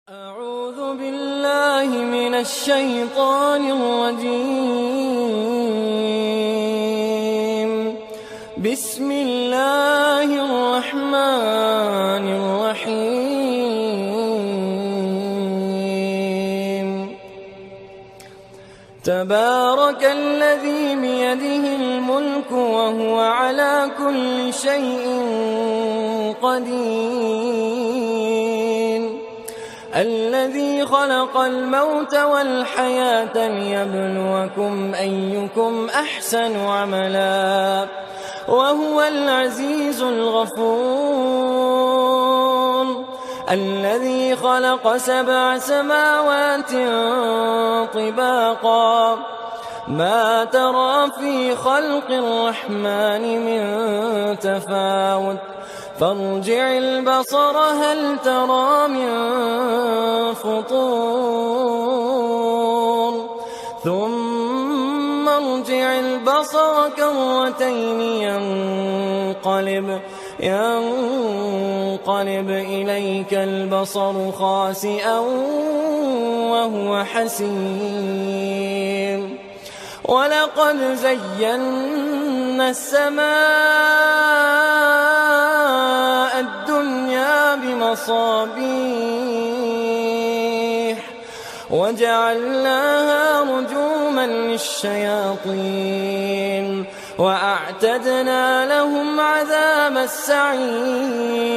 أعوذ بالله من الشيطان الرجيم. بسم الله الرحمن الرحيم. تبارك الذي بيده الملك وهو على كل شيء قدير. الذي خلق الموت والحياة ليبلوكم أيكم أحسن عملا وهو العزيز الغفور. الذي خلق 7 سماوات طباقا ما ترى في خلق الرحمن من تفاوت فارجع البصر هل ترى من فطور ثم ارجع البصر كرتين ينقلب إليك البصر خاسئا وهو حسير. ولقد زينا السماء الدنيا بمصابيح وجعلناها رجوما للشياطين وأعتدنا لهم عذاب السعير.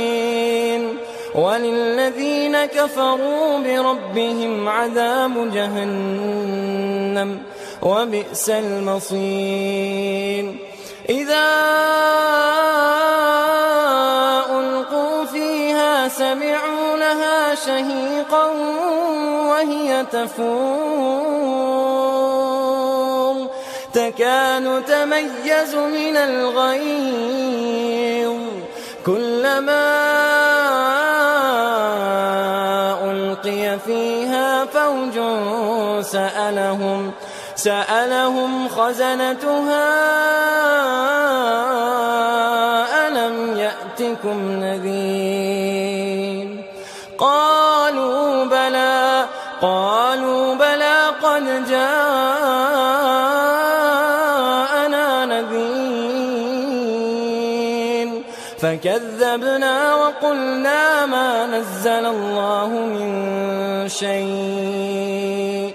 وللذين كفروا بربهم عذاب جهنم وبئس المصير. إذا ألقوا فيها سمعوا لها شهيقا وهي تفور تكاد تميز من الغيظ كلما ألقي فيها فوج سألهم خزنتها ألم يأتكم نذير قالوا بلى قد جاءنا نذير فكذبنا وقلنا ما نزل الله من شيء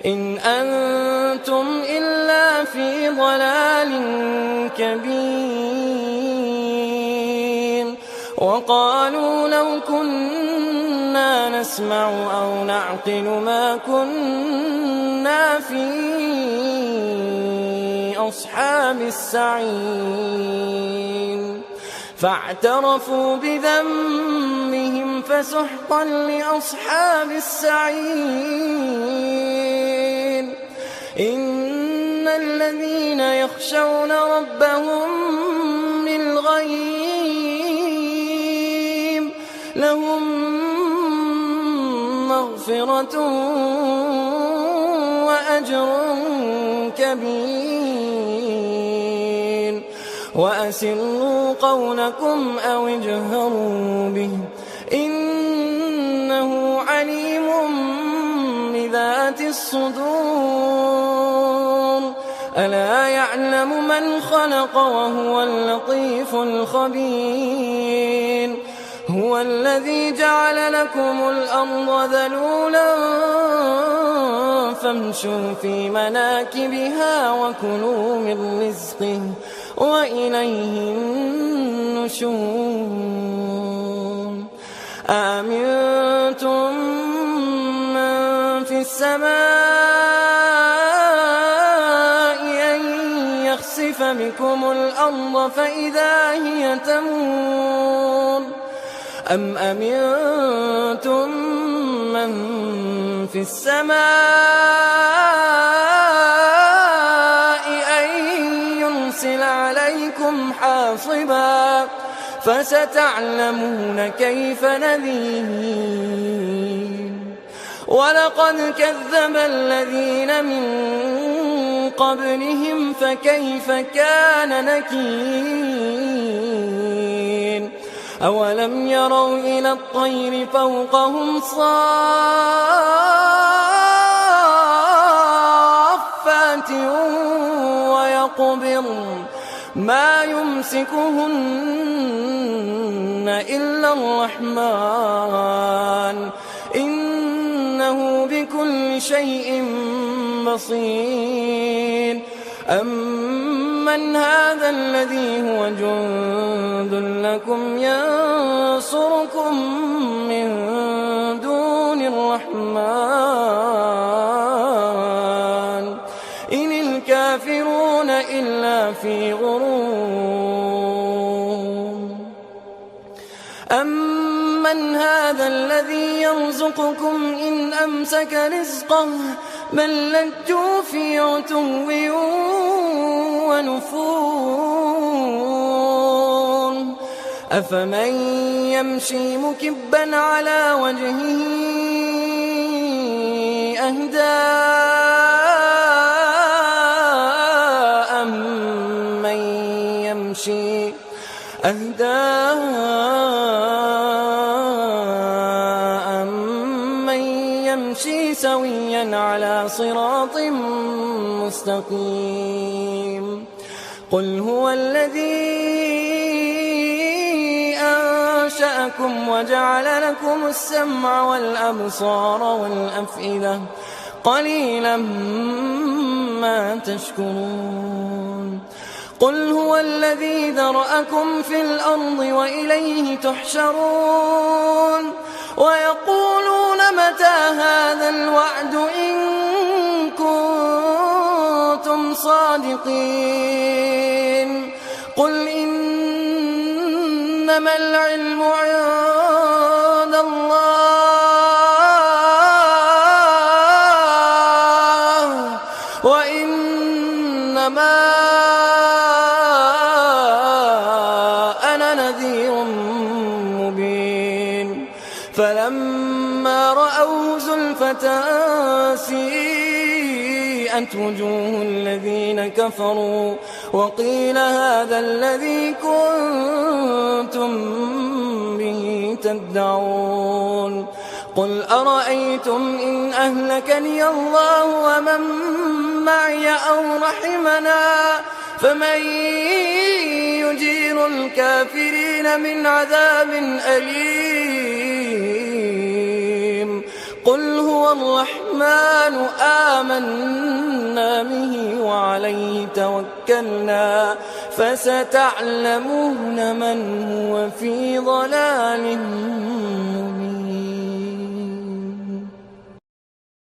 إن أنتم إلا في ضلال كبير. وقالوا لو كنا نسمع أو نعقل ما كنا في أصحاب السعير فاعترفوا بذنبهم فسحقا لأصحاب السعير. إن الذين يخشون ربهم بالغيب لهم مغفرة وأجر كبير. وأسروا قولكم أو اجهروا به إنه عليم بذات الصدور. ألا يعلم من خلق وهو اللطيف الخبير. هو الذي جعل لكم الأرض ذلولا فامشوا في مناكبها وكلوا من رزقه وإليه النشور. أأمنتم من في السماء أن يخسف بكم الأرض فإذا هي تمور أم أمنتم من في السماء أن يرسل عليكم حاصبا فستعلمون كيف نذير. ولقد كذب الذين من قبلهم فكيف كان نكير. أولم يروا إلى الطير فوقهم صافات ويقبض ما يمسكهن إلا الرحمن إنه بكل شيء بصير أمن هذا الذي هو جند لكم ينصركم من دون الرحمن إن الكافرون إلا في غرور أمن هذا الذي يرزقكم إن أمسك رزقه بل لجوا في عتو ونفور أفمن يمشي مكبا على وجهه أهدى أمن يمشي سويا على صراط مستقيم قل هو الذي أنشأكم وجعل لكم السمع والأبصار والأفئدة قليلا ما تشكرون قل هو الذي ذرأكم في الأرض وإليه تحشرون ويقولون متى هذا الوعد إن كنتم صادقين قل إنما العلم عند الله وإنما أنا نذير مبين فلما رأوه زلفة سيئت وجوه الذين كفروا وقيل هذا الذي كنتم به تدعون قل أرأيتم إن أهلكني الله ومن معي أو رحمنا فمن يجير الكافرين من عذاب أليم قل هو الرحمن آمنا به وعليه توكلنا فستعلمون من هو في ضلال